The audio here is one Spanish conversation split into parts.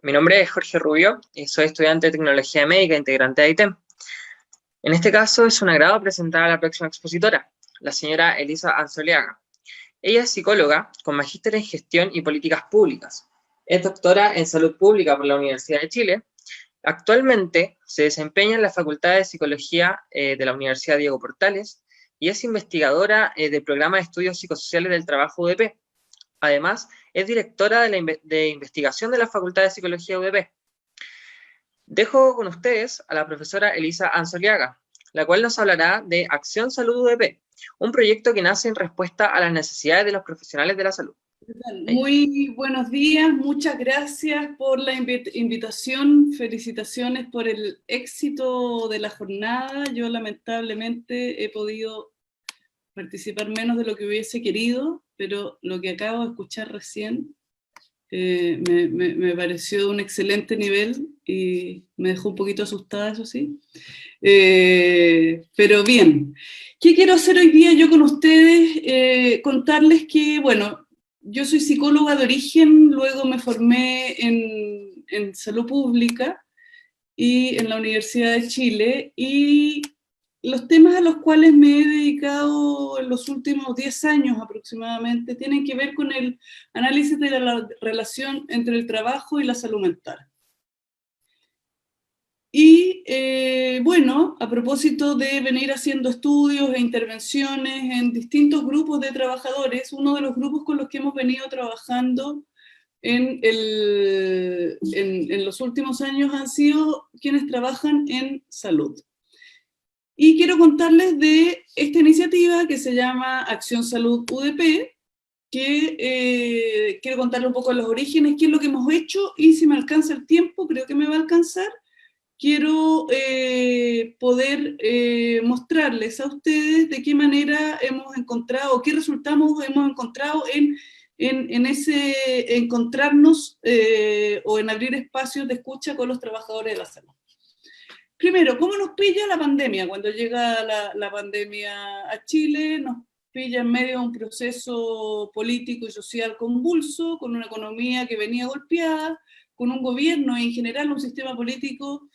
Mi nombre es Jorge Rubio y soy estudiante de Tecnología Médica integrante de ITEM. En este caso es un agrado presentar a la próxima expositora, la señora Elisa Anzoliaga. Ella es psicóloga con magíster en Gestión y Políticas Públicas. Es doctora en Salud Pública por la Universidad de Chile. Actualmente se desempeña en la Facultad de Psicología de la Universidad Diego Portales y es investigadora del Programa de Estudios Psicosociales del Trabajo UDP. Además, es directora de investigación de la Facultad de Psicología UDP. Dejo con ustedes a la profesora Elisa Anzoliaga, la cual nos hablará de Acción Salud UDP, un proyecto que nace en respuesta a las necesidades de los profesionales de la salud. Muy buenos días, muchas gracias por la invitación, felicitaciones por el éxito de la jornada. Yo lamentablemente he podido participar menos de lo que hubiese querido, pero lo que acabo de escuchar recién me pareció de un excelente nivel y me dejó un poquito asustada, eso sí. Pero bien, ¿qué quiero hacer hoy día yo con ustedes? Contarles que, bueno, yo soy psicóloga de origen, luego me formé en salud pública y en la Universidad de Chile, y los temas a los cuales me he dedicado en los últimos 10 años aproximadamente tienen que ver con el análisis de la relación entre el trabajo y la salud mental. Y bueno, a propósito de venir haciendo estudios e intervenciones en distintos grupos de trabajadores, uno de los grupos con los que hemos venido trabajando en los últimos años han sido quienes trabajan en salud. Y quiero contarles de esta iniciativa que se llama Acción Salud UDP, que quiero contarles un poco los orígenes, qué es lo que hemos hecho, y si me alcanza el tiempo, creo que me va a alcanzar, quiero poder mostrarles a ustedes de qué manera hemos encontrado, qué resultados hemos encontrado en ese encontrarnos o en abrir espacios de escucha con los trabajadores de la salud. Primero, ¿cómo nos pilla la pandemia? Cuando llega la pandemia a Chile, nos pilla en medio de un proceso político y social convulso, con una economía que venía golpeada, con un gobierno y en general un sistema político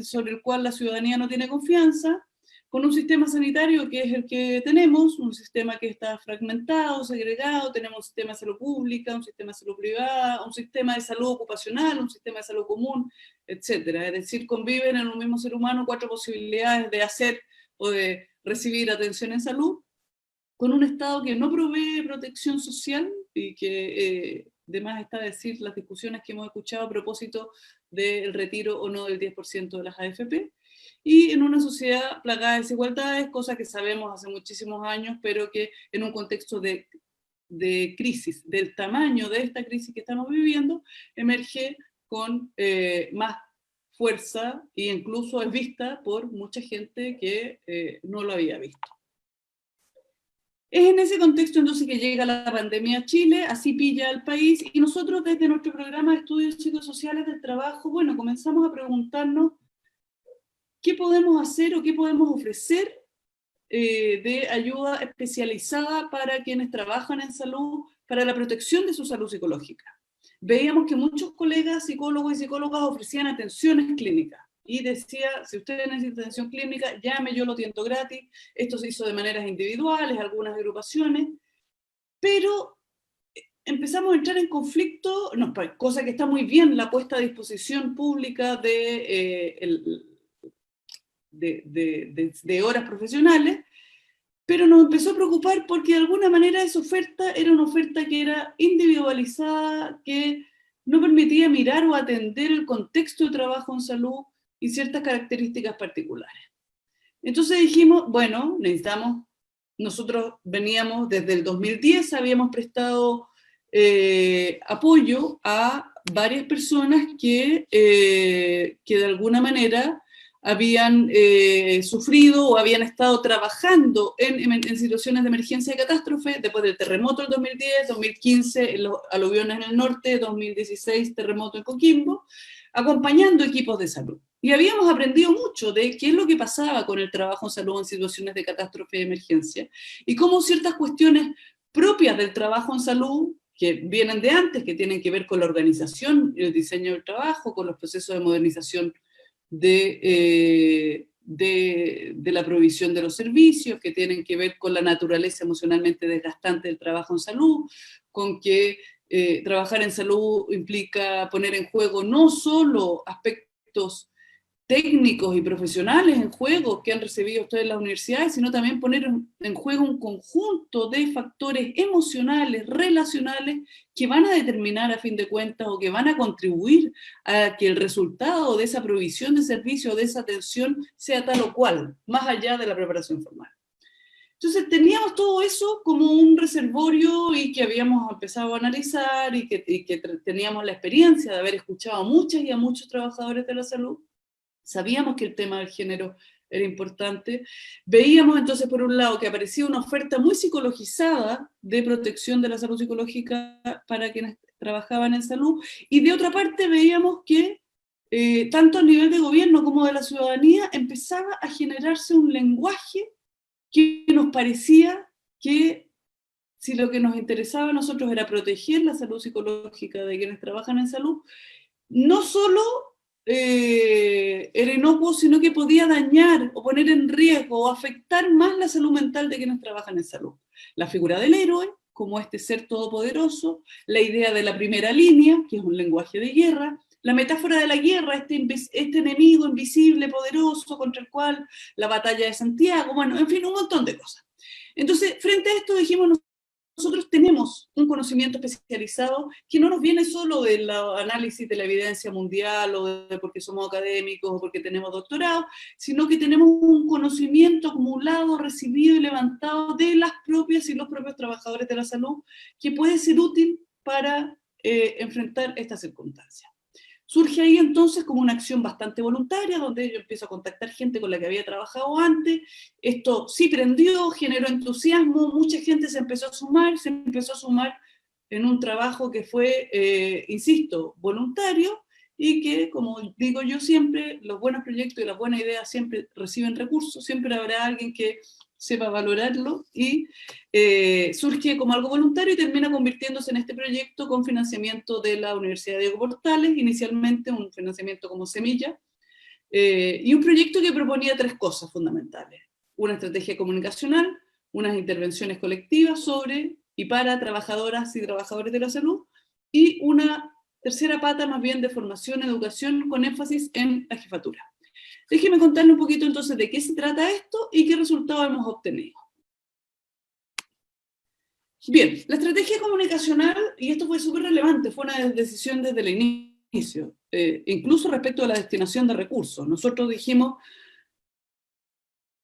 sobre el cual la ciudadanía no tiene confianza, con un sistema sanitario que es el que tenemos, un sistema que está fragmentado, segregado, tenemos un sistema de salud pública, un sistema de salud privada, un sistema de salud ocupacional, un sistema de salud común, etcétera. Es decir, conviven en un mismo ser humano 4 posibilidades de hacer o de recibir atención en salud, con un Estado que no provee protección social y que de más está decir las discusiones que hemos escuchado a propósito del retiro o no del 10% de las AFP, y en una sociedad plagada de desigualdades, cosa que sabemos hace muchísimos años, pero que en un contexto de crisis, del tamaño de esta crisis que estamos viviendo, emerge con más fuerza e incluso es vista por mucha gente que no lo había visto. Es en ese contexto entonces que llega la pandemia a Chile, así pilla al país, y nosotros desde nuestro programa de estudios psicosociales del trabajo, bueno, comenzamos a preguntarnos qué podemos hacer o qué podemos ofrecer de ayuda especializada para quienes trabajan en salud, para la protección de su salud psicológica. Veíamos que muchos colegas psicólogos y psicólogas ofrecían atenciones clínicas, y decía, si usted necesita atención clínica, llame, yo lo atiendo gratis. Esto se hizo de maneras individuales, algunas agrupaciones, pero empezamos a entrar en conflicto, no, cosa que está muy bien, la puesta a disposición pública de horas profesionales, pero nos empezó a preocupar porque de alguna manera esa oferta era una oferta que era individualizada, que no permitía mirar o atender el contexto de trabajo en salud y ciertas características particulares. Entonces dijimos, bueno, nosotros veníamos desde el 2010, habíamos prestado apoyo a varias personas que de alguna manera habían sufrido o habían estado trabajando en situaciones de emergencia y catástrofe, después del terremoto del 2010, 2015 los aluviones en el norte, 2016 terremoto en Coquimbo, acompañando equipos de salud. Y habíamos aprendido mucho de qué es lo que pasaba con el trabajo en salud en situaciones de catástrofe y emergencia, y cómo ciertas cuestiones propias del trabajo en salud, que vienen de antes, que tienen que ver con la organización y el diseño del trabajo, con los procesos de modernización de la provisión de los servicios, que tienen que ver con la naturaleza emocionalmente desgastante del trabajo en salud, con que trabajar en salud implica poner en juego no solo aspectos técnicos y profesionales en juego que han recibido ustedes en las universidades, sino también poner en juego un conjunto de factores emocionales, relacionales, que van a determinar a fin de cuentas o que van a contribuir a que el resultado de esa provisión de servicio o de esa atención sea tal o cual, más allá de la preparación formal. Entonces teníamos todo eso como un reservorio y que habíamos empezado a analizar y que teníamos la experiencia de haber escuchado a muchas y a muchos trabajadores de la salud. Sabíamos que el tema del género era importante. Veíamos entonces, por un lado, que aparecía una oferta muy psicologizada de protección de la salud psicológica para quienes trabajaban en salud, y de otra parte veíamos que tanto a nivel de gobierno como de la ciudadanía empezaba a generarse un lenguaje que nos parecía que si lo que nos interesaba a nosotros era proteger la salud psicológica de quienes trabajan en salud, no solo era inocuo, sino que podía dañar o poner en riesgo o afectar más la salud mental de quienes trabajan en salud. La figura del héroe, como este ser todopoderoso, la idea de la primera línea, que es un lenguaje de guerra, la metáfora de la guerra, este enemigo invisible, poderoso, contra el cual la batalla de Santiago, bueno, en fin, un montón de cosas. Entonces, frente a esto dijimos, nosotros tenemos un conocimiento especializado que no nos viene solo del análisis de la evidencia mundial o de porque somos académicos o porque tenemos doctorado, sino que tenemos un conocimiento acumulado, recibido y levantado de las propias y los propios trabajadores de la salud que puede ser útil para enfrentar estas circunstancias. Surge ahí entonces como una acción bastante voluntaria, donde yo empiezo a contactar gente con la que había trabajado antes. Esto sí prendió, generó entusiasmo, mucha gente se empezó a sumar en un trabajo que fue, insisto, voluntario, y que, como digo yo siempre, los buenos proyectos y las buenas ideas siempre reciben recursos, siempre habrá alguien que sepa valorarlo, y surge como algo voluntario y termina convirtiéndose en este proyecto con financiamiento de la Universidad Diego Portales, inicialmente un financiamiento como semilla, y un proyecto que proponía tres cosas fundamentales: una estrategia comunicacional, unas intervenciones colectivas sobre y para trabajadoras y trabajadores de la salud, y una tercera pata más bien de formación, educación, con énfasis en la jefatura. Déjeme contarle un poquito entonces de qué se trata esto y qué resultados hemos obtenido. Bien, la estrategia comunicacional, y esto fue súper relevante, fue una decisión desde el inicio, incluso respecto a la destinación de recursos. Nosotros dijimos,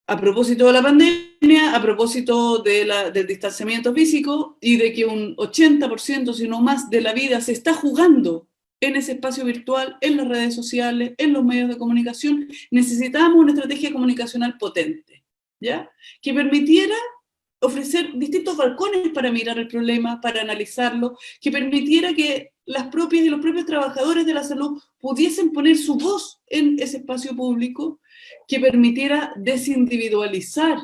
a propósito de la pandemia, a propósito del distanciamiento físico y de que un 80%, si no más, de la vida se está jugando en ese espacio virtual, en las redes sociales, en los medios de comunicación, necesitábamos una estrategia comunicacional potente, ¿ya? Que permitiera ofrecer distintos balcones para mirar el problema, para analizarlo, que permitiera que las propias y los propios trabajadores de la salud pudiesen poner su voz en ese espacio público, que permitiera desindividualizar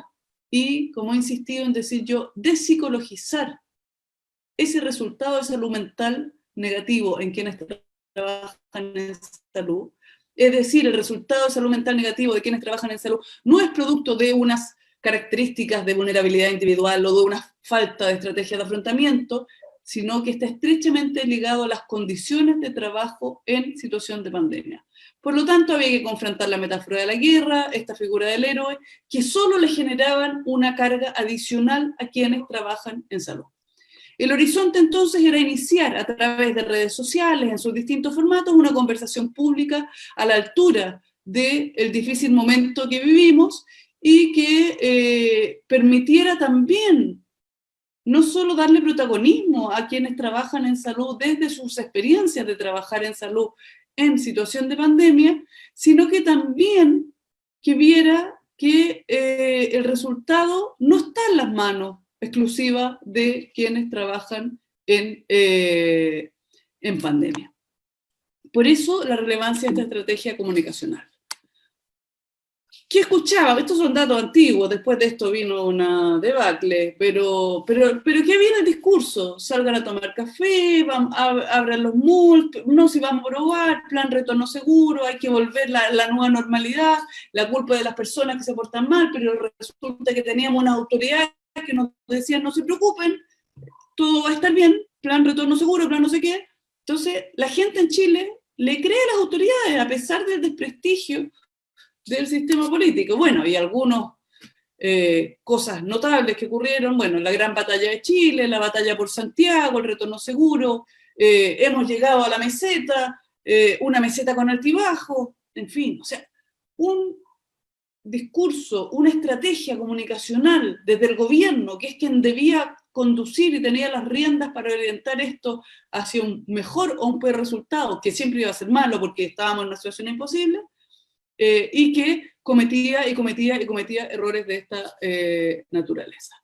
y, como he insistido en decir yo, despsicologizar ese resultado de salud mental negativo en quienes trabajan en salud. Es decir, el resultado de salud mental negativo de quienes trabajan en salud no es producto de unas características de vulnerabilidad individual o de una falta de estrategia de afrontamiento, sino que está estrechamente ligado a las condiciones de trabajo en situación de pandemia. Por lo tanto, había que confrontar la metáfora de la guerra, esta figura del héroe, que solo le generaban una carga adicional a quienes trabajan en salud. El horizonte entonces era iniciar a través de redes sociales, en sus distintos formatos, una conversación pública a la altura del difícil momento que vivimos y que permitiera también no solo darle protagonismo a quienes trabajan en salud desde sus experiencias de trabajar en salud en situación de pandemia, sino que también que viera que el resultado no está en las manos exclusivas de quienes trabajan en pandemia. Por eso la relevancia de esta estrategia comunicacional. ¿Qué escuchaba? Estos son datos antiguos, después de esto vino una debacle, pero ¿qué viene el discurso? Salgan a tomar café, abran los malls, no, si vamos a probar, plan retorno seguro, hay que volver la nueva normalidad, la culpa de las personas que se portan mal, pero resulta que teníamos unas autoridades que nos decían no se preocupen, todo va a estar bien, plan retorno seguro, plan no sé qué. Entonces, la gente en Chile le cree a las autoridades, a pesar del desprestigio del sistema político. Bueno, y algunas cosas notables que ocurrieron, bueno, la gran batalla de Chile, la batalla por Santiago, el retorno seguro, hemos llegado a la meseta, una meseta con altibajo, en fin, o sea, un discurso, una estrategia comunicacional desde el gobierno, que es quien debía conducir y tenía las riendas para orientar esto hacia un mejor o un peor resultado, que siempre iba a ser malo porque estábamos en una situación imposible, y que cometía errores de esta naturaleza.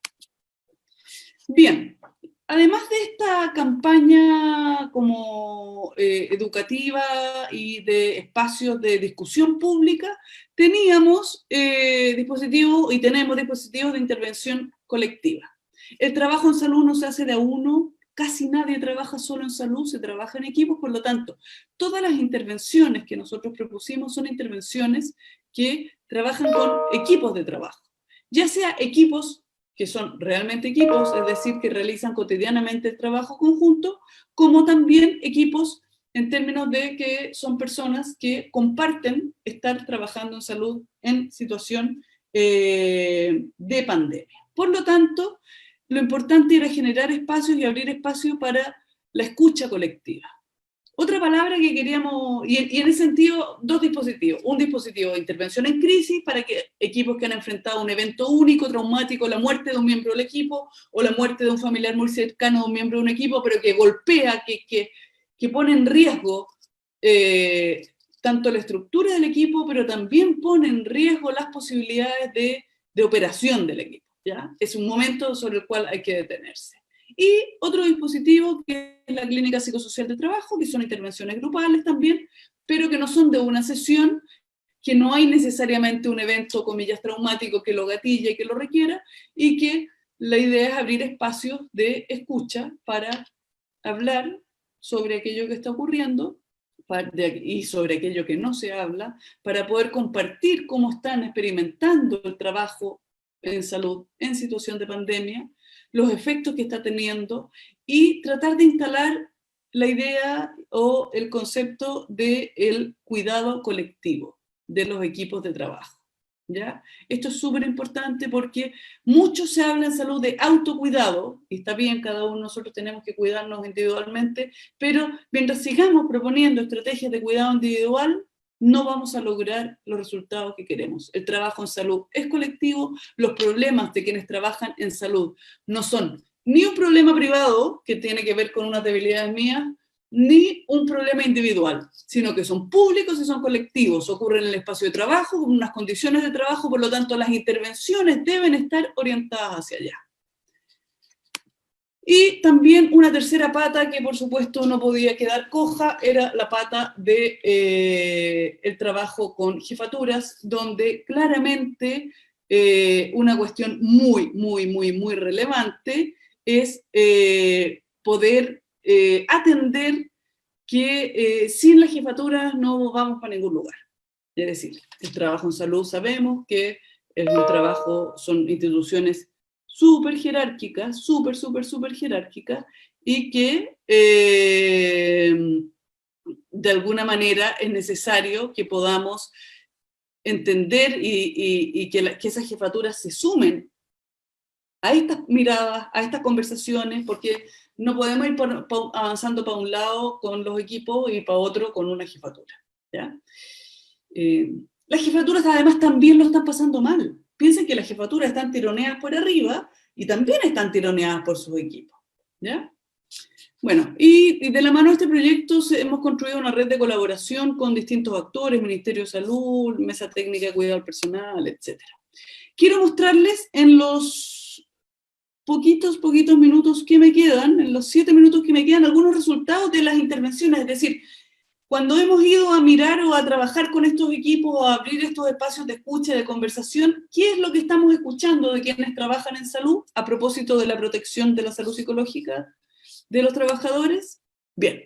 Bien, además de esta campaña como educativa y de espacios de discusión pública, teníamos dispositivos y tenemos dispositivos de intervención colectiva. El trabajo en salud no se hace de a uno, casi nadie trabaja solo en salud, se trabaja en equipos, por lo tanto, todas las intervenciones que nosotros propusimos son intervenciones que trabajan con equipos de trabajo, ya sea equipos que son realmente equipos, es decir, que realizan cotidianamente el trabajo conjunto, como también equipos en términos de que son personas que comparten estar trabajando en salud en situación de pandemia. Por lo tanto, lo importante era generar espacios y abrir espacios para la escucha colectiva. Otra palabra que queríamos, y en ese sentido, dos dispositivos. Un dispositivo de intervención en crisis para que equipos que han enfrentado un evento único, traumático, la muerte de un miembro del equipo, o la muerte de un familiar muy cercano de un miembro de un equipo, pero que golpea, que pone en riesgo tanto la estructura del equipo, pero también pone en riesgo las posibilidades de operación del equipo, ¿ya? Es un momento sobre el cual hay que detenerse. Y otro dispositivo que es la clínica psicosocial de trabajo, que son intervenciones grupales también, pero que no son de una sesión, que no hay necesariamente un evento, comillas, traumático que lo gatille y que lo requiera, y que la idea es abrir espacios de escucha para hablar sobre aquello que está ocurriendo y sobre aquello que no se habla, para poder compartir cómo están experimentando el trabajo en salud en situación de pandemia, los efectos que está teniendo y tratar de instalar la idea o el concepto del cuidado colectivo de los equipos de trabajo, ¿ya? Esto es súper importante porque mucho se habla en salud de autocuidado, y está bien, cada uno de nosotros tenemos que cuidarnos individualmente, pero mientras sigamos proponiendo estrategias de cuidado individual, no vamos a lograr los resultados que queremos. El trabajo en salud es colectivo, los problemas de quienes trabajan en salud no son ni un problema privado que tiene que ver con unas debilidades mías, ni un problema individual, sino que son públicos y son colectivos, ocurren en el espacio de trabajo, con unas condiciones de trabajo, por lo tanto las intervenciones deben estar orientadas hacia allá. Y también una tercera pata que por supuesto no podía quedar coja era la pata de el trabajo con jefaturas, donde claramente una cuestión muy relevante es poder atender que sin las jefaturas no vamos para ningún lugar. Es decir, el trabajo en salud sabemos que es un trabajo, son instituciones súper jerárquicas, súper jerárquicas, y que de alguna manera es necesario que podamos entender y que esas jefaturas se sumen a estas miradas, a estas conversaciones, porque no podemos ir avanzando para un lado con los equipos y para otro con una jefatura, ¿ya? Las jefaturas además también lo están pasando mal. Piensen que las jefaturas están tironeadas por arriba y también están tironeadas por sus equipos, ¿ya? Bueno, y de la mano de este proyecto hemos construido una red de colaboración con distintos actores, Ministerio de Salud, Mesa Técnica de Cuidado Personal, etc. Quiero mostrarles en los poquitos minutos que me quedan, en los 7 minutos que me quedan, algunos resultados de las intervenciones, es decir, Cuando hemos ido a mirar o a trabajar con estos equipos o a abrir estos espacios de escucha, de conversación, ¿qué es lo que estamos escuchando de quienes trabajan en salud a propósito de la protección de la salud psicológica de los trabajadores? Bien,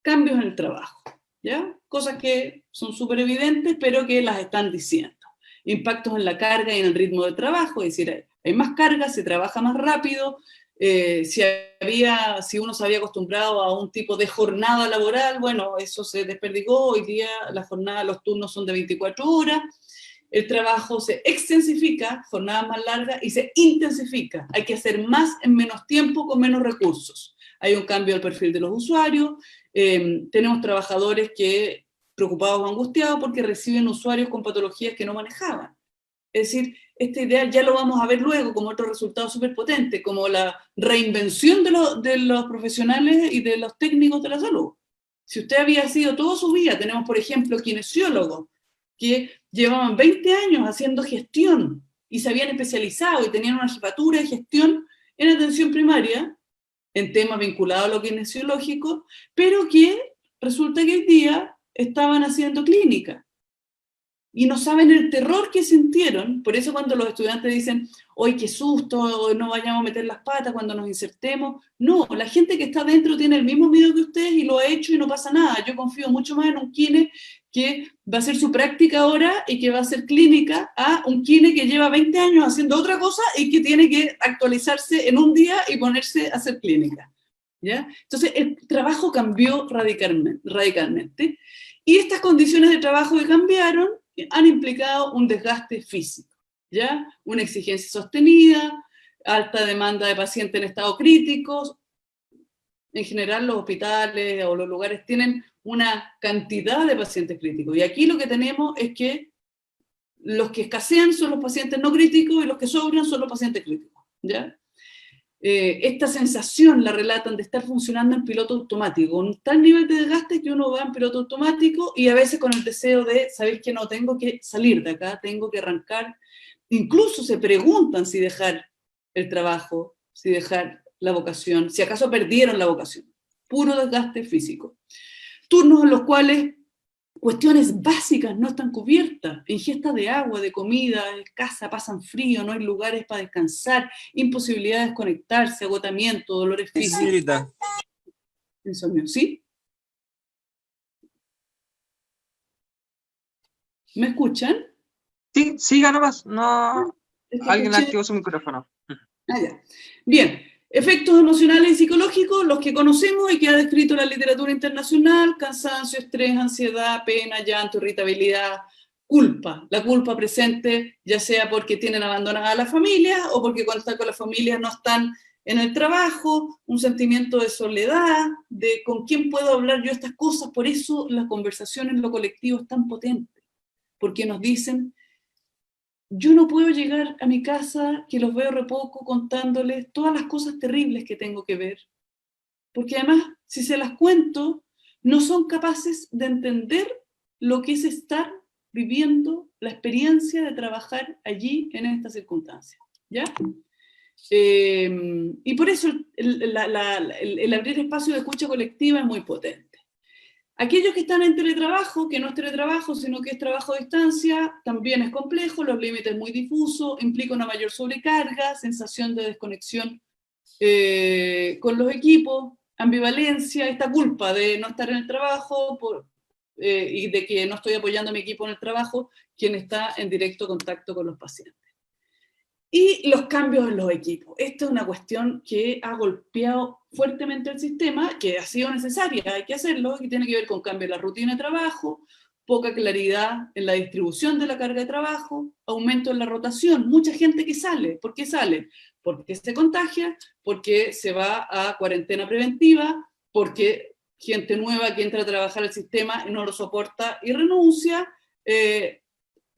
cambios en el trabajo, ¿ya? Cosas que son súper evidentes, pero que las están diciendo. Impactos en la carga y en el ritmo de trabajo, es decir, hay más carga, se trabaja más rápido. Si uno se había acostumbrado a un tipo de jornada laboral, bueno, eso se desperdigó. Hoy día la jornada, los turnos son de 24 horas, el trabajo se extensifica, jornadas más largas, y se intensifica. Hay que hacer más en menos tiempo con menos recursos. Hay un cambio del perfil de los usuarios, tenemos trabajadores que preocupados o angustiados porque reciben usuarios con patologías que no manejaban. Es decir, esta idea ya lo vamos a ver luego como otro resultado súper potente, como la reinvención de los profesionales y de los técnicos de la salud. Si usted había sido toda su vida, tenemos por ejemplo kinesiólogos que llevaban 20 años haciendo gestión y se habían especializado y tenían una jefatura de gestión en atención primaria, en temas vinculados a lo kinesiológico, pero que resulta que hoy día estaban haciendo clínica. Y no saben el terror que sintieron. Por eso cuando los estudiantes dicen, ¡ay, qué susto! No vayamos a meter las patas cuando nos insertemos. No, la gente que está dentro tiene el mismo miedo que ustedes y lo ha hecho y no pasa nada. Yo confío mucho más en un kine que va a hacer su práctica ahora y que va a hacer clínica, a un kine que lleva 20 años haciendo otra cosa y que tiene que actualizarse en un día y ponerse a hacer clínica, ¿ya? Entonces el trabajo cambió radicalmente. Y estas condiciones de trabajo que cambiaron han implicado un desgaste físico, ¿ya? Una exigencia sostenida, alta demanda de pacientes en estado crítico. En general los hospitales o los lugares tienen una cantidad de pacientes críticos. Y aquí lo que tenemos es que los que escasean son los pacientes no críticos y los que sobran son los pacientes críticos, ¿ya? Esta sensación la relatan de estar funcionando en piloto automático, un tal nivel de desgaste que uno va en piloto automático y a veces con el deseo de saber que no, tengo que salir de acá, tengo que arrancar. Incluso se preguntan si dejar el trabajo, si dejar la vocación, si acaso perdieron la vocación. Puro desgaste físico. Turnos en los cuales cuestiones básicas no están cubiertas, ingesta de agua, de comida, escasa, pasan frío, no hay lugares para descansar, imposibilidad de desconectarse, agotamiento, dolores físicos. Insomnio, ¿sí? ¿Me escuchan? Sí, siga nomás, no... Alguien Escuché. activó su micrófono. Ah, ya. Bien, efectos emocionales y psicológicos, los que conocemos y que ha descrito la literatura internacional: cansancio, estrés, ansiedad, pena, llanto, irritabilidad, culpa. La culpa presente ya sea porque tienen abandonadas a la familia o porque cuando están con la familia no están en el trabajo, un sentimiento de soledad, de con quién puedo hablar yo estas cosas. Por eso las conversaciones en lo colectivo es tan potente, porque nos dicen: yo no puedo llegar a mi casa, que los veo re poco, contándoles todas las cosas terribles que tengo que ver. Porque además, si se las cuento, no son capaces de entender lo que es estar viviendo la experiencia de trabajar allí en estas circunstancias, ¿ya? Y por eso el abrir espacio de escucha colectiva es muy potente. Aquellos que están en teletrabajo, que no es teletrabajo, sino que es trabajo a distancia, también es complejo, los límites muy difusos, implica una mayor sobrecarga, sensación de desconexión con los equipos, ambivalencia, esta culpa de no estar en el trabajo y de que no estoy apoyando a mi equipo en el trabajo, quien está en directo contacto con los pacientes. Y los cambios en los equipos. Esta es una cuestión que ha golpeado fuertemente el sistema, que ha sido necesaria, hay que hacerlo, que tiene que ver con cambio en la rutina de trabajo, poca claridad en la distribución de la carga de trabajo, aumento en la rotación, mucha gente que sale. ¿Por qué sale? Porque se contagia, porque se va a cuarentena preventiva, porque gente nueva que entra a trabajar al sistema no lo soporta y renuncia,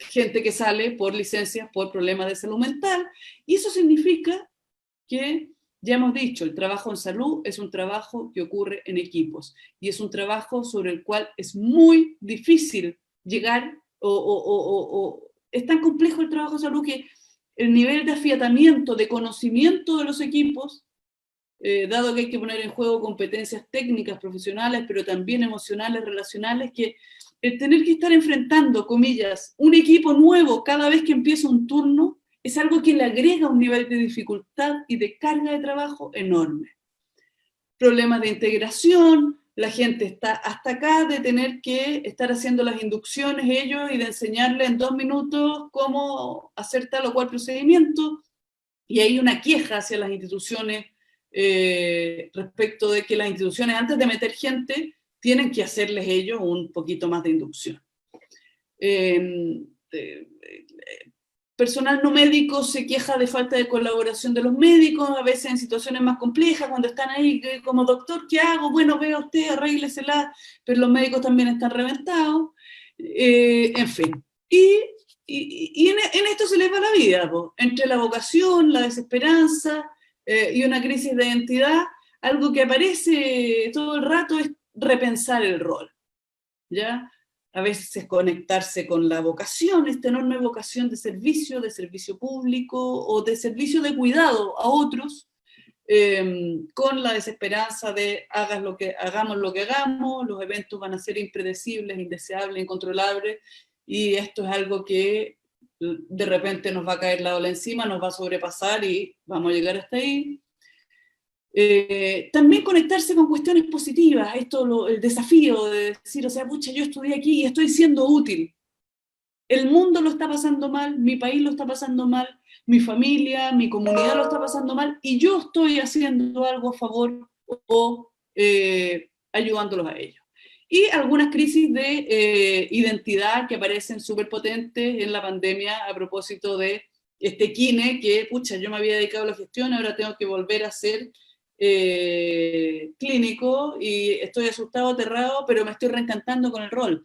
gente que sale por licencias por problemas de salud mental, y eso significa que, ya hemos dicho, el trabajo en salud es un trabajo que ocurre en equipos, y es un trabajo sobre el cual es muy difícil llegar, es tan complejo el trabajo en salud que el nivel de afiatamiento, de conocimiento de los equipos, dado que hay que poner en juego competencias técnicas, profesionales, pero también emocionales, relacionales, que el tener que estar enfrentando, comillas, un equipo nuevo cada vez que empieza un turno, es algo que le agrega un nivel de dificultad y de carga de trabajo enorme. Problemas de integración, la gente está hasta acá de tener que estar haciendo las inducciones ellos y de enseñarle en 2 minutos cómo hacer tal o cual procedimiento, y hay una queja hacia las instituciones respecto de que las instituciones, antes de meter gente, tienen que hacerles ellos un poquito más de inducción. Personal no médico se queja de falta de colaboración de los médicos, a veces en situaciones más complejas, cuando están ahí como doctor, ¿qué hago? Bueno, vea usted, arréglesela, pero los médicos también están reventados, en fin. Y en esto se les va la vida, po, entre la vocación, la desesperanza y una crisis de identidad, algo que aparece todo el rato es repensar el rol, ¿ya? A veces conectarse con la vocación, esta enorme vocación de servicio público o de servicio de cuidado a otros, con la desesperanza de hagamos lo que hagamos, los eventos van a ser impredecibles, indeseables, incontrolables, y esto es algo que de repente nos va a caer la ola encima, nos va a sobrepasar y vamos a llegar hasta ahí. También conectarse con cuestiones positivas, el desafío de decir, o sea, pucha, yo estudié aquí y estoy siendo útil. El mundo lo está pasando mal, mi país lo está pasando mal, mi familia, mi comunidad lo está pasando mal, y yo estoy haciendo algo a favor o ayudándolos a ellos. Y algunas crisis de identidad que aparecen súper potentes en la pandemia a propósito de este kine que, pucha, yo me había dedicado a la gestión, ahora tengo que volver a ser clínico y estoy asustado, aterrado, pero me estoy reencantando con el rol.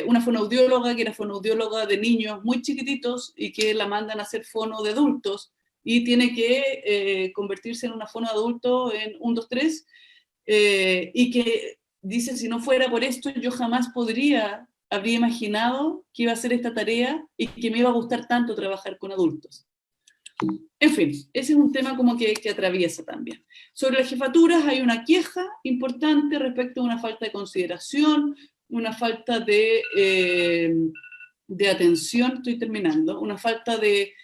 Una fonoaudióloga que era fonoaudióloga de niños muy chiquititos y que la mandan a hacer fono de adultos y tiene que convertirse en una fono de adulto en 1, 2, 3 y que dice, si no fuera por esto yo jamás habría imaginado que iba a hacer esta tarea y que me iba a gustar tanto trabajar con adultos. En fin, ese es un tema como que atraviesa también. Sobre las jefaturas hay una queja importante respecto a una falta de consideración, una falta de atención, estoy terminando, una falta de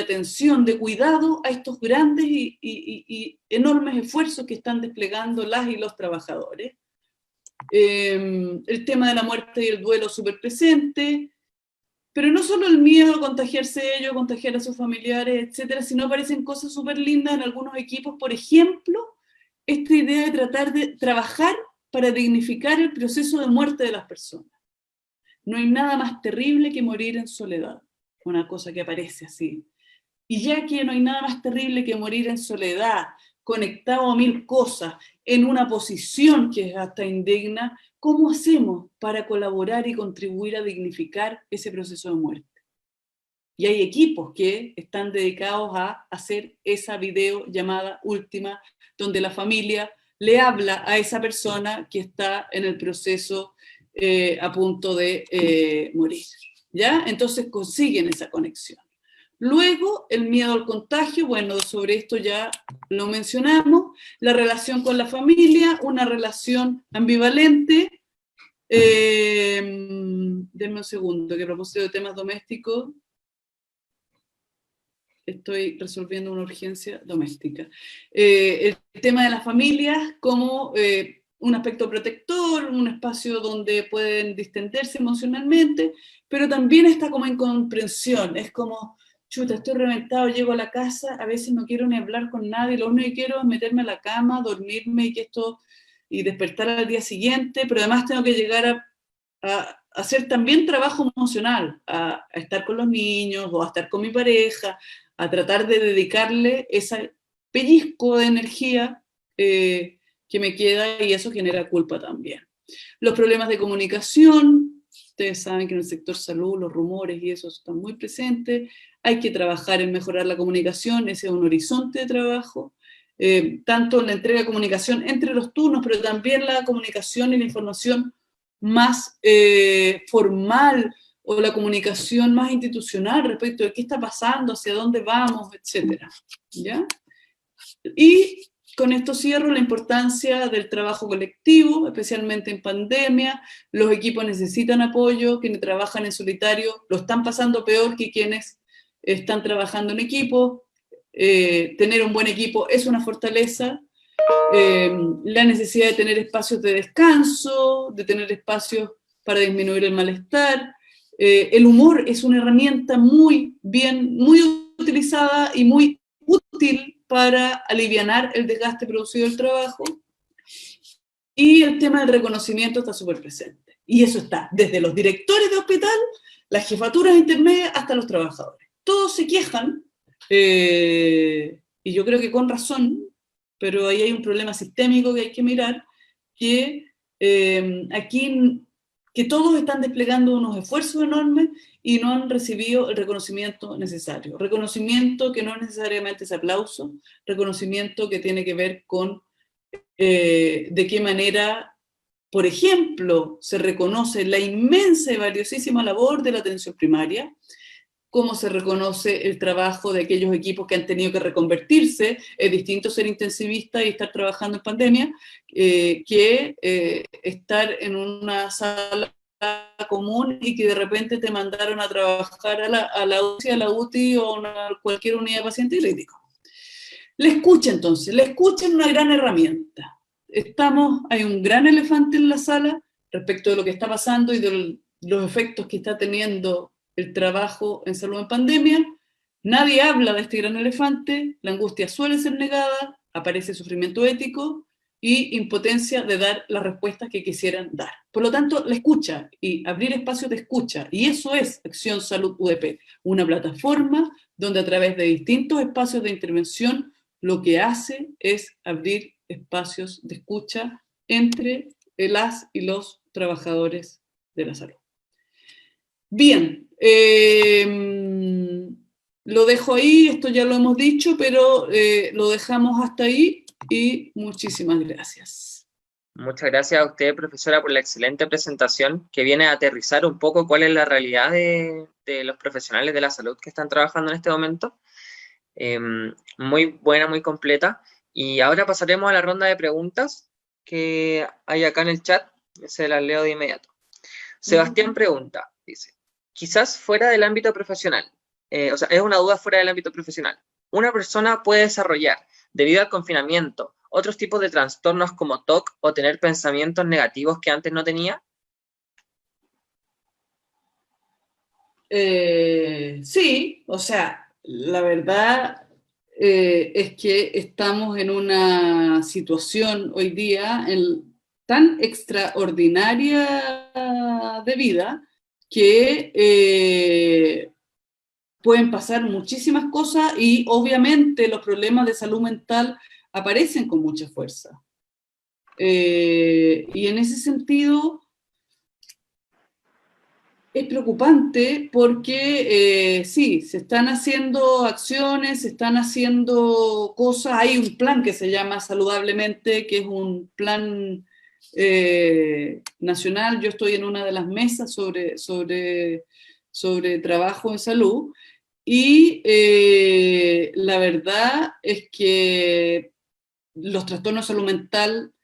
atención, de cuidado a estos grandes y enormes esfuerzos que están desplegando las y los trabajadores. El tema de la muerte y el duelo súper presente, pero no solo el miedo a contagiarse ellos, contagiar a sus familiares, etcétera, sino aparecen cosas súper lindas en algunos equipos. Por ejemplo, esta idea de tratar de trabajar para dignificar el proceso de muerte de las personas. No hay nada más terrible que morir en soledad, una cosa que aparece así. Y ya que no hay nada más terrible que morir en soledad, conectado a 1000 cosas, en una posición que es hasta indigna, ¿cómo hacemos para colaborar y contribuir a dignificar ese proceso de muerte? Y hay equipos que están dedicados a hacer esa videollamada última, donde la familia le habla a esa persona que está en el proceso a punto de morir, ¿ya? Entonces consiguen esa conexión. Luego, el miedo al contagio, bueno, sobre esto ya lo mencionamos. La relación con la familia, una relación ambivalente. Denme un segundo, que a propósito de temas domésticos, estoy resolviendo una urgencia doméstica. El tema de las familias como un aspecto protector, un espacio donde pueden distenderse emocionalmente, pero también está como incomprensión, es como, chuta, estoy reventado, llego a la casa, a veces no quiero ni hablar con nadie, lo único que quiero es meterme a la cama, dormirme y despertar al día siguiente, pero además tengo que llegar a hacer también trabajo emocional, a estar con los niños o a estar con mi pareja, a tratar de dedicarle ese pellizco de energía que me queda, y eso genera culpa también. Los problemas de comunicación, ustedes saben que en el sector salud los rumores y eso están muy presentes, hay que trabajar en mejorar la comunicación, ese es un horizonte de trabajo, tanto en la entrega de comunicación entre los turnos, pero también la comunicación y la información más formal, o la comunicación más institucional respecto de qué está pasando, hacia dónde vamos, etc. ¿Ya? Y con esto cierro, la importancia del trabajo colectivo, especialmente en pandemia. Los equipos necesitan apoyo, quienes trabajan en solitario lo están pasando peor que quienes están trabajando en equipo. Tener un buen equipo es una fortaleza. La necesidad de tener espacios de descanso, de tener espacios para disminuir el malestar. El humor es una herramienta muy utilizada y muy útil para alivianar el desgaste producido del trabajo. Y el tema del reconocimiento está súper presente. Y eso está desde los directores de hospital, las jefaturas intermedias, hasta los trabajadores. Todos se quejan, y yo creo que con razón, pero ahí hay un problema sistémico que hay que mirar, que aquí que todos están desplegando unos esfuerzos enormes y no han recibido el reconocimiento necesario. Reconocimiento que no necesariamente es aplauso, reconocimiento que tiene que ver con de qué manera, por ejemplo, se reconoce la inmensa y valiosísima labor de la atención primaria, cómo se reconoce el trabajo de aquellos equipos que han tenido que reconvertirse. Es distinto ser intensivista y estar trabajando en pandemia que estar en una sala común y que de repente te mandaron a trabajar a la UTI o a cualquier unidad de paciente crítico. La escucha, entonces, la escucha es una gran herramienta. Hay un gran elefante en la sala respecto de lo que está pasando y de los efectos que está teniendo el trabajo en salud en pandemia. Nadie habla de este gran elefante, la angustia suele ser negada, aparece sufrimiento ético y impotencia de dar las respuestas que quisieran dar. Por lo tanto, la escucha y abrir espacios de escucha, y eso es Acción Salud UDP, una plataforma donde a través de distintos espacios de intervención lo que hace es abrir espacios de escucha entre las y los trabajadores de la salud. Bien, lo dejo ahí, esto ya lo hemos dicho, pero lo dejamos hasta ahí y muchísimas gracias. Muchas gracias a usted, profesora, por la excelente presentación que viene a aterrizar un poco cuál es la realidad de los profesionales de la salud que están trabajando en este momento. Muy buena, muy completa. Y ahora pasaremos a la ronda de preguntas que hay acá en el chat, se las leo de inmediato. Sebastián pregunta, dice, quizás fuera del ámbito profesional, o sea, es una duda fuera del ámbito profesional, ¿una persona puede desarrollar, debido al confinamiento, otros tipos de trastornos como TOC o tener pensamientos negativos que antes no tenía? Sí, o sea, la verdad es que estamos en una situación hoy día tan extraordinaria de vida que pueden pasar muchísimas cosas y obviamente los problemas de salud mental aparecen con mucha fuerza. Y en ese sentido es preocupante porque sí, se están haciendo acciones, se están haciendo cosas. Hay un plan que se llama Saludablemente, que es un plan nacional. Yo estoy en una de las mesas sobre trabajo en salud y la verdad es que los trastornos de salud mental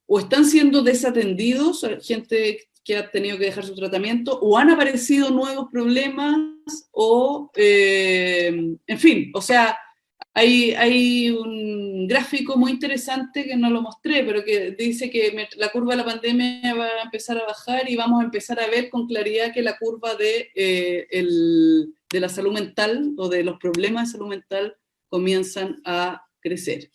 o están siendo desatendidos, gente que ha tenido que dejar su tratamiento, o han aparecido nuevos problemas, o, en fin, o sea, hay un gráfico muy interesante que no lo mostré, pero que dice que la curva de la pandemia va a empezar a bajar y vamos a empezar a ver con claridad que la curva de la salud mental o de los problemas de salud mental comienzan a crecer.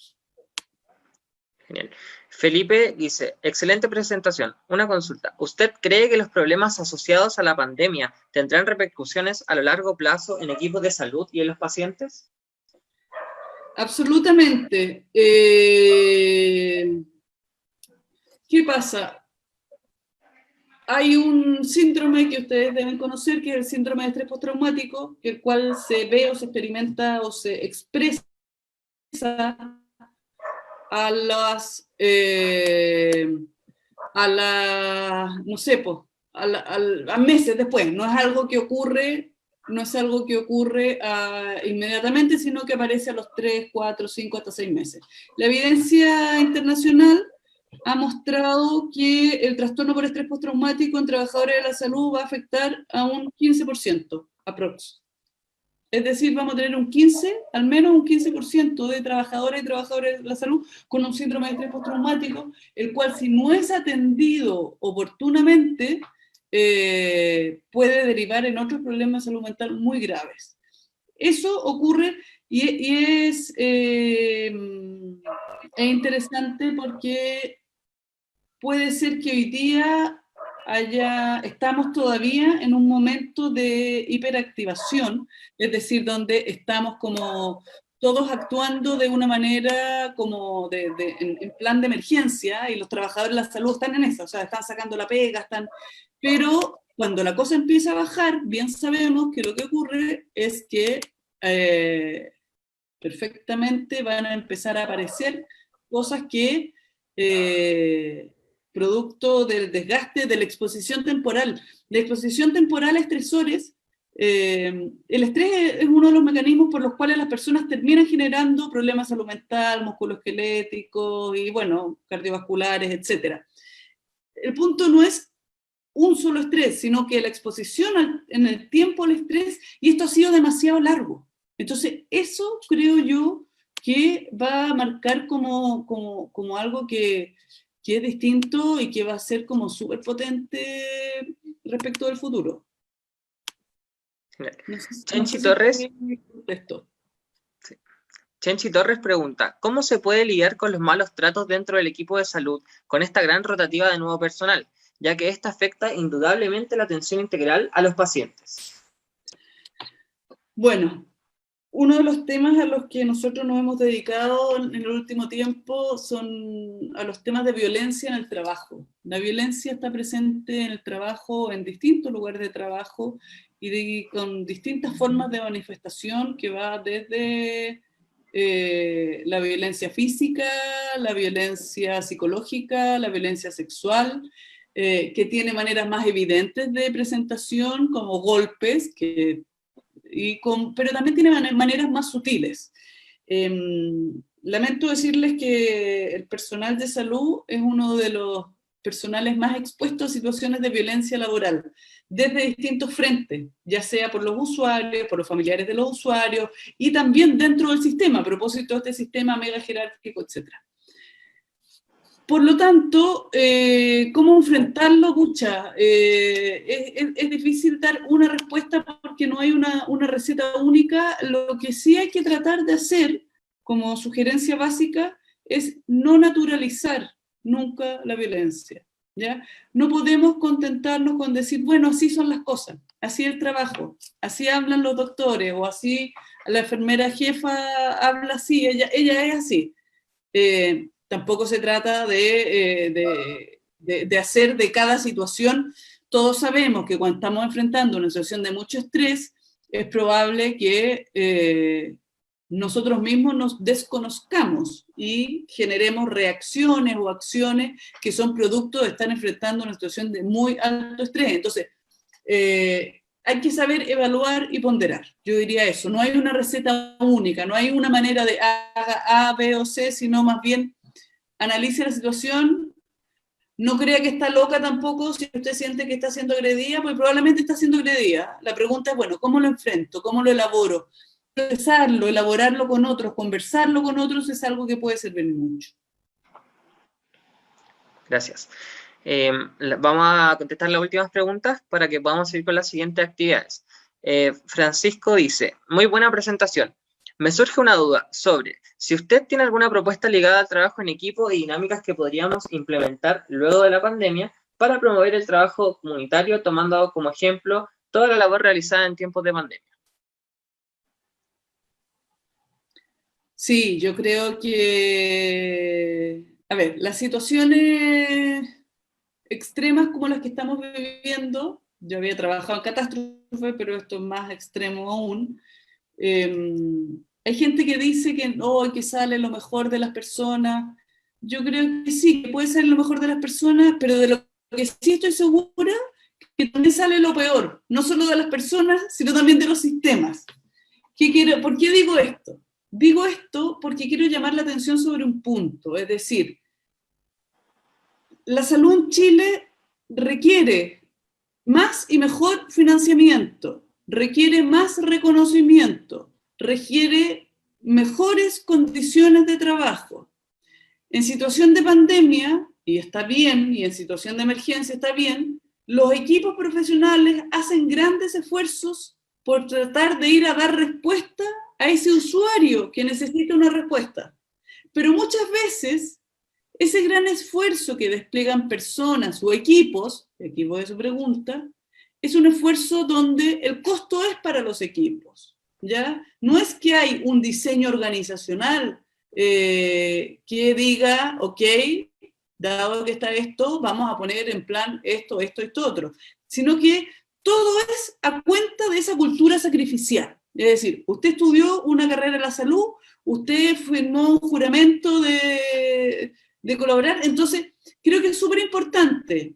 Genial. Felipe dice, excelente presentación. Una consulta. ¿Usted cree que los problemas asociados a la pandemia tendrán repercusiones a lo largo plazo en equipos de salud y en los pacientes? Absolutamente. ¿Qué pasa? Hay un síndrome que ustedes deben conocer, que es el síndrome de estrés postraumático, el cual se ve o se experimenta o se expresa a no sé, a meses después. No es algo que ocurre no es algo que ocurre inmediatamente, sino que aparece a los 3, 4, 5, hasta 6 meses. La evidencia internacional ha mostrado que el trastorno por estrés postraumático en trabajadores de la salud va a afectar a un 15% aprox. Es decir, vamos a tener al menos un 15% de trabajadoras y trabajadores de la salud con un síndrome de estrés postraumático, el cual, si no es atendido oportunamente, puede derivar en otros problemas de salud mental muy graves. Eso ocurre y es interesante porque puede ser que hoy día estamos todavía en un momento de hiperactivación, es decir, donde estamos como todos actuando de una manera como en plan de emergencia, y los trabajadores de la salud están en eso, o sea, están sacando la pega, pero cuando la cosa empieza a bajar, bien sabemos que lo que ocurre es que perfectamente van a empezar a aparecer cosas que producto del desgaste, de la exposición temporal. La exposición temporal a estresores, el estrés es uno de los mecanismos por los cuales las personas terminan generando problemas de salud mental, musculoesqueléticos y, bueno, cardiovasculares, etc. El punto no es un solo estrés, sino que la exposición en el tiempo al estrés, y esto ha sido demasiado largo. Entonces, eso creo yo que va a marcar como algo que es distinto y que va a ser como súper potente respecto del futuro. Chenchi Torres. Chenchi Torres pregunta, ¿cómo se puede lidiar con los malos tratos dentro del equipo de salud con esta gran rotativa de nuevo personal, ya que esta afecta indudablemente la atención integral a los pacientes? Bueno, uno de los temas a los que nosotros nos hemos dedicado en el último tiempo son a los temas de violencia en el trabajo. La violencia está presente en el trabajo, en distintos lugares de trabajo, y con distintas formas de manifestación, que va desde la violencia física, la violencia psicológica, la violencia sexual, que tiene maneras más evidentes de presentación, como golpes, pero también tiene maneras más sutiles. Lamento decirles que el personal de salud es uno de los personales más expuestos a situaciones de violencia laboral, desde distintos frentes, ya sea por los usuarios, por los familiares de los usuarios, y también dentro del sistema, a propósito de este sistema mega jerárquico, etc. Por lo tanto, ¿cómo enfrentarlo? Pucha, es difícil dar una respuesta porque no hay una receta única. Lo que sí hay que tratar de hacer, como sugerencia básica, es no naturalizar nunca la violencia, ¿ya? No podemos contentarnos con decir, bueno, así son las cosas, así es el trabajo, así hablan los doctores, o así la enfermera jefa habla así, ella es así. Tampoco se trata de hacer de cada situación. Todos sabemos que cuando estamos enfrentando una situación de mucho estrés, es probable que nosotros mismos nos desconozcamos y generemos reacciones o acciones que son producto de estar enfrentando una situación de muy alto estrés. Entonces, hay que saber evaluar y ponderar. Yo diría eso. No hay una receta única, no hay una manera de haga A, B o C, sino más bien analice la situación. No crea que está loca tampoco si usted siente que está siendo agredida, porque probablemente está siendo agredida. La pregunta es, bueno, ¿cómo lo enfrento? ¿Cómo lo elaboro? Procesarlo, elaborarlo con otros, conversarlo con otros es algo que puede servir mucho. Gracias. Vamos a contestar las últimas preguntas para que podamos seguir con las siguientes actividades. Francisco dice, muy buena presentación. Me surge una duda sobre si usted tiene alguna propuesta ligada al trabajo en equipo y dinámicas que podríamos implementar luego de la pandemia para promover el trabajo comunitario, tomando como ejemplo toda la labor realizada en tiempos de pandemia. Sí, yo creo que, a ver, las situaciones extremas como las que estamos viviendo, yo había trabajado en catástrofe, pero esto es más extremo aún. Hay gente que dice que sale lo mejor de las personas. Yo creo que sí, que puede ser lo mejor de las personas, pero de lo que sí estoy segura, que también sale lo peor, no solo de las personas, sino también de los sistemas. ¿Por qué digo esto? Digo esto porque quiero llamar la atención sobre un punto, es decir, la salud en Chile requiere más y mejor financiamiento, requiere más reconocimiento, requiere mejores condiciones de trabajo. En situación de pandemia, y está bien, y en situación de emergencia está bien, los equipos profesionales hacen grandes esfuerzos por tratar de ir a dar respuesta a ese usuario que necesita una respuesta. Pero muchas veces, ese gran esfuerzo que despliegan personas o equipos, equipo de su pregunta, es un esfuerzo donde el costo es para los equipos, ¿ya? No es que hay un diseño organizacional que diga, ok, dado que está esto, vamos a poner en plan esto, otro, sino que todo es a cuenta de esa cultura sacrificial. Es decir, usted estudió una carrera en la salud, usted firmó un juramento de colaborar, entonces creo que es súper importante.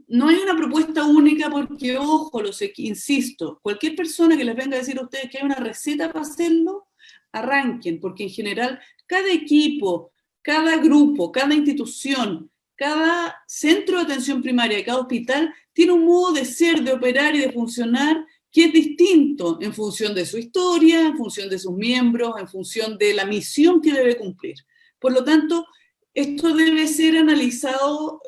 No hay una propuesta única porque, ojo, insisto, cualquier persona que les venga a decir a ustedes que hay una receta para hacerlo, arranquen, porque en general cada equipo, cada grupo, cada institución, cada centro de atención primaria, cada hospital, tiene un modo de ser, de operar y de funcionar que es distinto en función de su historia, en función de sus miembros, en función de la misión que debe cumplir. Por lo tanto, esto debe ser analizado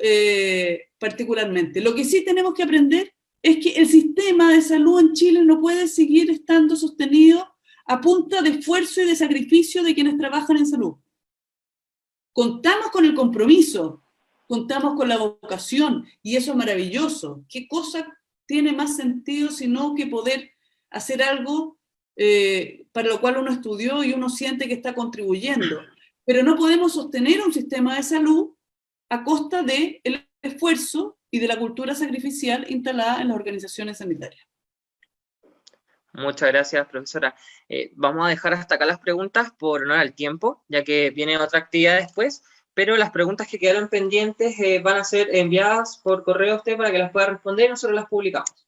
particularmente. Lo que sí tenemos que aprender es que el sistema de salud en Chile no puede seguir estando sostenido a punta de esfuerzo y de sacrificio de quienes trabajan en salud. Contamos con el compromiso, contamos con la vocación, y eso es maravilloso. ¿Qué cosa tiene más sentido sino que poder hacer algo para lo cual uno estudió y uno siente que está contribuyendo? Pero no podemos sostener un sistema de salud a costa del esfuerzo y de la cultura sacrificial instalada en las organizaciones sanitarias. Muchas gracias, profesora. Vamos a dejar hasta acá las preguntas por honor al tiempo, ya que viene otra actividad después, pero las preguntas que quedaron pendientes van a ser enviadas por correo a usted para que las pueda responder y nosotros las publicamos.